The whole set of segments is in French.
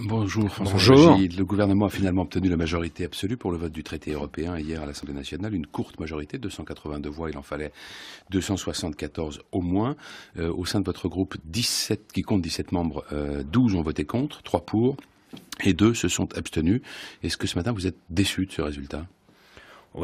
Bonjour François Bonjour. Boggi. Le gouvernement a finalement obtenu la majorité absolue pour le vote du traité européen hier à l'Assemblée nationale. Une courte majorité, 282 voix, il en fallait 274 au moins. Au sein de votre groupe, 17, qui compte 17 membres, 12 ont voté contre, 3 pour et 2 se sont abstenus. Est-ce que ce matin vous êtes déçu de ce résultat ?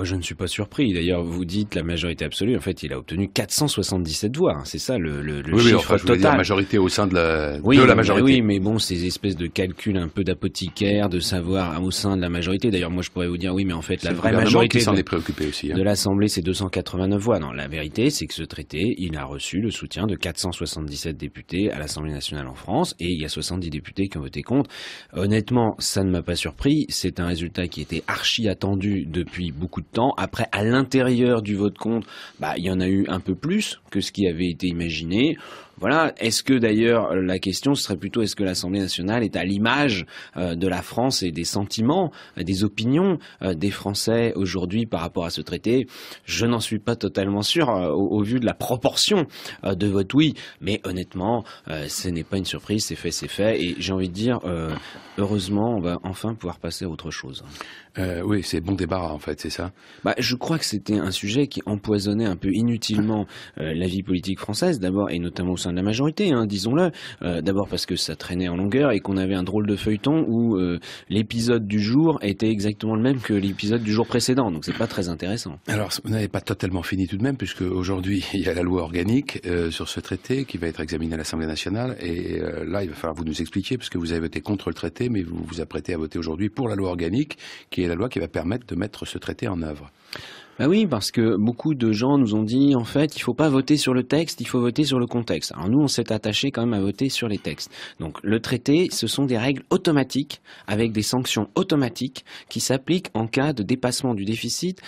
Je ne suis pas surpris. D'ailleurs, vous dites la majorité absolue. En fait, il a obtenu 477 voix. C'est ça le chiffre je voulais dire total. majorité au sein de la majorité. Oui, mais bon, ces espèces de calculs un peu d'apothicaire, de savoir au sein de la majorité. D'ailleurs, moi, je pourrais vous dire oui, mais en fait, la vraie majorité qui s'en est préoccupé aussi, de l'Assemblée, c'est 289 voix. Non, la vérité, c'est que ce traité, il a reçu le soutien de 477 députés à l'Assemblée nationale en France, et il y a 70 députés qui ont voté contre. Honnêtement, ça ne m'a pas surpris. C'est un résultat qui était archi attendu depuis beaucoup de temps. Après, à l'intérieur du vote contre, il y en a eu un peu plus que ce qui avait été imaginé. Voilà. Est-ce que d'ailleurs la question serait plutôt est-ce que l'Assemblée nationale est à l'image de la France et des sentiments, des opinions des Français aujourd'hui par rapport à ce traité? Je n'en suis pas totalement sûr au vu de la proportion de vote oui, mais honnêtement, ce n'est pas une surprise, c'est fait, et j'ai envie de dire heureusement, on va enfin pouvoir passer à autre chose. Oui, c'est bon débarras en fait, c'est ça. Je crois que c'était un sujet qui empoisonnait un peu inutilement la vie politique française, d'abord, et notamment au sein de la majorité, disons-le. D'abord parce que ça traînait en longueur et qu'on avait un drôle de feuilleton où l'épisode du jour était exactement le même que l'épisode du jour précédent, donc c'est pas très intéressant. Alors, vous n'avez pas totalement fini tout de même, puisque aujourd'hui il y a la loi organique sur ce traité qui va être examinée à l'Assemblée nationale, et là il va falloir vous nous expliquer, puisque vous avez voté contre le traité, mais vous vous apprêtez à voter aujourd'hui pour la loi organique, qui est la loi qui va permettre de mettre ce traité en œuvre. Oui, parce que beaucoup de gens nous ont dit, en fait, il faut pas voter sur le texte, il faut voter sur le contexte. Alors nous, on s'est attaché quand même à voter sur les textes. Donc le traité, ce sont des règles automatiques, avec des sanctions automatiques, qui s'appliquent en cas de dépassement du déficit,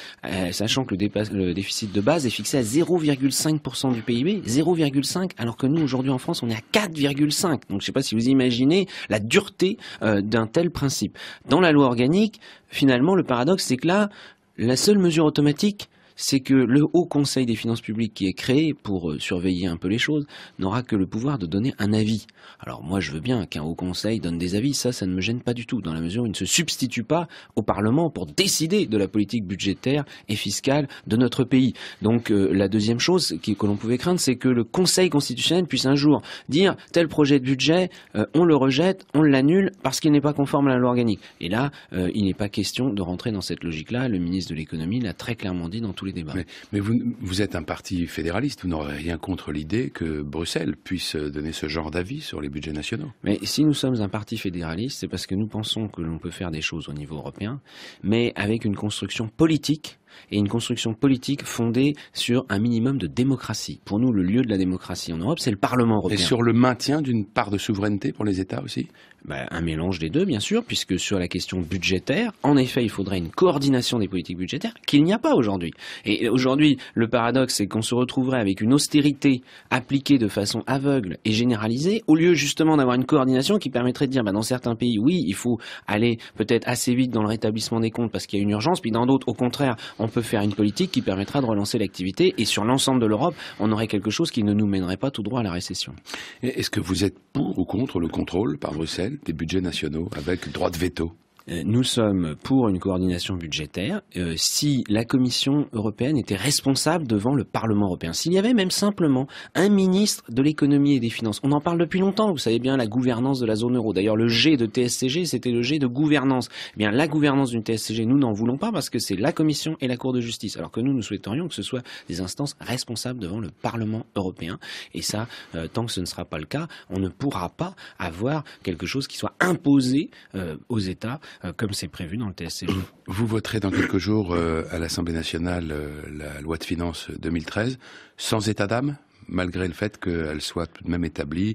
sachant que le déficit de base est fixé à 0,5% du PIB, 0,5, alors que nous, aujourd'hui en France, on est à 4,5. Donc je sais pas si vous imaginez la dureté d'un tel principe. Dans la loi organique, finalement, le paradoxe, c'est que là, la seule mesure automatique, c'est que le Haut Conseil des finances publiques qui est créé pour surveiller un peu les choses n'aura que le pouvoir de donner un avis. Alors moi je veux bien qu'un Haut Conseil donne des avis, ça ne me gêne pas du tout, dans la mesure où il ne se substitue pas au Parlement pour décider de la politique budgétaire et fiscale de notre pays. Donc la deuxième chose que l'on pouvait craindre, c'est que le Conseil constitutionnel puisse un jour dire tel projet de budget, on le rejette, on l'annule parce qu'il n'est pas conforme à la loi organique. Et là, il n'est pas question de rentrer dans cette logique-là. Le ministre de l'économie l'a très clairement dit dans tous les débats. Mais vous êtes un parti fédéraliste, vous n'aurez rien contre l'idée que Bruxelles puisse donner ce genre d'avis sur les budgets nationaux. Mais si nous sommes un parti fédéraliste, c'est parce que nous pensons que l'on peut faire des choses au niveau européen, mais avec une construction politique, et une construction politique fondée sur un minimum de démocratie. Pour nous, le lieu de la démocratie en Europe, c'est le Parlement européen. Et sur le maintien d'une part de souveraineté pour les États aussi ? Un mélange des deux, bien sûr, puisque sur la question budgétaire, en effet, il faudrait une coordination des politiques budgétaires qu'il n'y a pas aujourd'hui. Et aujourd'hui, le paradoxe, c'est qu'on se retrouverait avec une austérité appliquée de façon aveugle et généralisée, au lieu justement d'avoir une coordination qui permettrait de dire, dans certains pays, oui, il faut aller peut-être assez vite dans le rétablissement des comptes parce qu'il y a une urgence, puis dans d'autres, au contraire, on peut faire une politique qui permettra de relancer l'activité, et sur l'ensemble de l'Europe, on aurait quelque chose qui ne nous mènerait pas tout droit à la récession. Est-ce que vous êtes pour ou contre le contrôle par Bruxelles des budgets nationaux avec droit de veto ? Nous sommes pour une coordination budgétaire si la Commission européenne était responsable devant le Parlement européen. S'il y avait même simplement un ministre de l'économie et des finances. On en parle depuis longtemps, vous savez bien, la gouvernance de la zone euro. D'ailleurs, le G de TSCG, c'était le G de gouvernance. La gouvernance d'une TSCG, nous n'en voulons pas parce que c'est la Commission et la Cour de justice. Alors que nous souhaiterions que ce soit des instances responsables devant le Parlement européen. Et ça, tant que ce ne sera pas le cas, on ne pourra pas avoir quelque chose qui soit imposé aux États comme c'est prévu dans le TSCG. Vous voterez dans quelques jours à l'Assemblée nationale la loi de finances 2013 sans état d'âme, malgré le fait qu'elle soit tout de même établie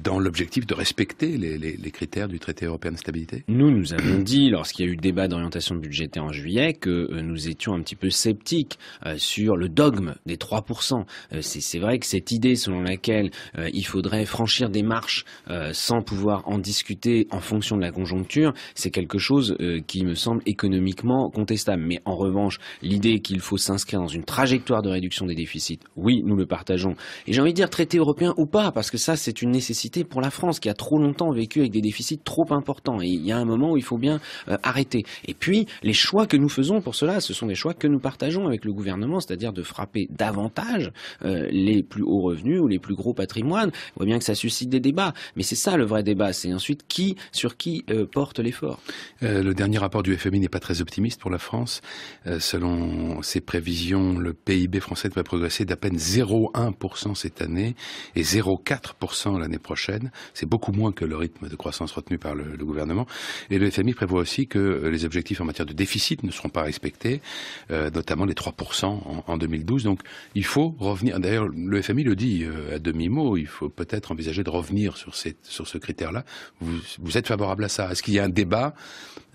dans l'objectif de respecter les critères du traité européen de stabilité ? Nous avons dit, lorsqu'il y a eu débat d'orientation budgétaire en juillet, que nous étions un petit peu sceptiques sur le dogme des 3%. C'est vrai que cette idée selon laquelle il faudrait franchir des marches sans pouvoir en discuter en fonction de la conjoncture, c'est quelque chose qui me semble économiquement contestable. Mais en revanche, l'idée qu'il faut s'inscrire dans une trajectoire de réduction des déficits, oui, nous le partageons. partageons. Et j'ai envie de dire traité européen ou pas, parce que ça c'est une nécessité pour la France qui a trop longtemps vécu avec des déficits trop importants. Et il y a un moment où il faut bien arrêter. Et puis les choix que nous faisons pour cela, ce sont des choix que nous partageons avec le gouvernement, c'est-à-dire de frapper davantage les plus hauts revenus ou les plus gros patrimoines. On voit bien que ça suscite des débats, mais c'est ça le vrai débat, c'est ensuite sur qui porte l'effort. Le dernier rapport du FMI n'est pas très optimiste pour la France. Selon ses prévisions, le PIB français devrait progresser d'à peine 0,1% cette année et 0,4% l'année prochaine. C'est beaucoup moins que le rythme de croissance retenu par le gouvernement. Et le FMI prévoit aussi que les objectifs en matière de déficit ne seront pas respectés, notamment les 3% en 2012. Donc il faut revenir, d'ailleurs le FMI le dit à demi-mot, il faut peut-être envisager de revenir sur ce critère-là. Vous êtes favorable à ça? Est-ce qu'il y a un débat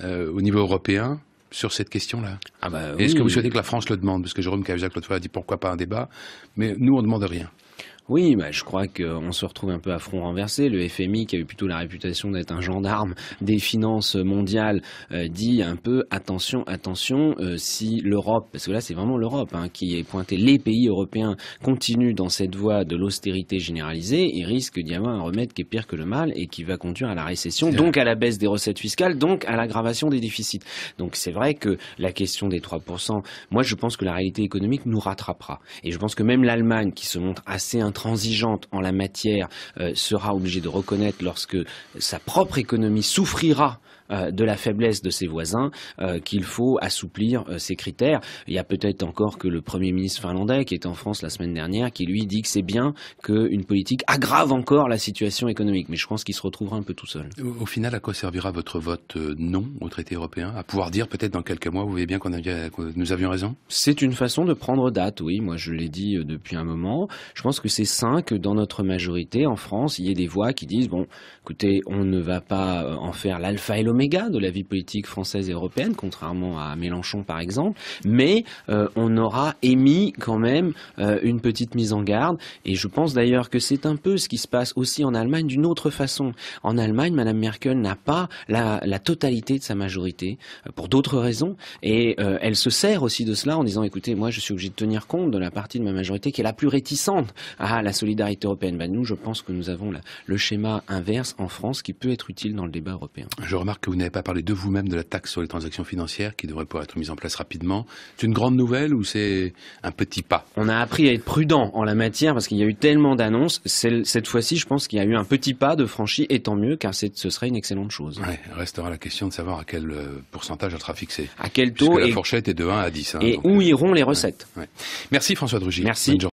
au niveau européen sur cette question-là? Oui. Est-ce que vous souhaitez que la France le demande? Parce que Jérôme Cahuzac l'autre fois a dit pourquoi pas un débat, mais nous on ne demande rien. Oui, je crois qu'on se retrouve un peu à front renversé. Le FMI, qui a eu plutôt la réputation d'être un gendarme des finances mondiales, dit un peu attention, si l'Europe, parce que là c'est vraiment l'Europe qui est pointée, les pays européens continuent dans cette voie de l'austérité généralisée, il risque d'y avoir un remède qui est pire que le mal et qui va conduire à la récession, donc à la baisse des recettes fiscales, donc à l'aggravation des déficits. Donc c'est vrai que la question des 3%, moi je pense que la réalité économique nous rattrapera. Et je pense que même l'Allemagne, qui se montre assez intransigeante en la matière, sera obligée de reconnaître lorsque sa propre économie souffrira de la faiblesse de ses voisins, qu'il faut assouplir ces critères. Il y a peut-être encore que le Premier ministre finlandais, qui était en France la semaine dernière, qui lui dit que c'est bien qu'une politique aggrave encore la situation économique. Mais je pense qu'il se retrouvera un peu tout seul. Au final, à quoi servira votre vote non au traité européen? À pouvoir dire peut-être dans quelques mois, vous voyez bien que nous avions raison? C'est une façon de prendre date, oui. Moi, je l'ai dit depuis un moment. Je pense que c'est sain que dans notre majorité, en France, il y ait des voix qui disent, bon, écoutez, on ne va pas en faire l'alpha et l'oméga de la vie politique française et européenne, contrairement à Mélenchon par exemple, mais on aura émis quand même une petite mise en garde, et je pense d'ailleurs que c'est un peu ce qui se passe aussi en Allemagne d'une autre façon. En Allemagne, Madame Merkel n'a pas la totalité de sa majorité, pour d'autres raisons, et elle se sert aussi de cela en disant, écoutez, moi je suis obligé de tenir compte de la partie de ma majorité qui est la plus réticente à la solidarité européenne. Nous, je pense que nous avons le schéma inverse en France qui peut être utile dans le débat européen. Je remarque que vous n'avez pas parlé de vous-même de la taxe sur les transactions financières qui devrait pouvoir être mise en place rapidement. C'est une grande nouvelle ou c'est un petit pas? On a appris à être prudent en la matière parce qu'il y a eu tellement d'annonces. Cette fois-ci, je pense qu'il y a eu un petit pas de franchi, et tant mieux, car ce serait une excellente chose. Ouais, restera la question de savoir à quel pourcentage elle sera fixé. À quel taux? Puisque la fourchette est de 1 à 10. Et où iront les recettes? Ouais. Merci François Drugy. Merci.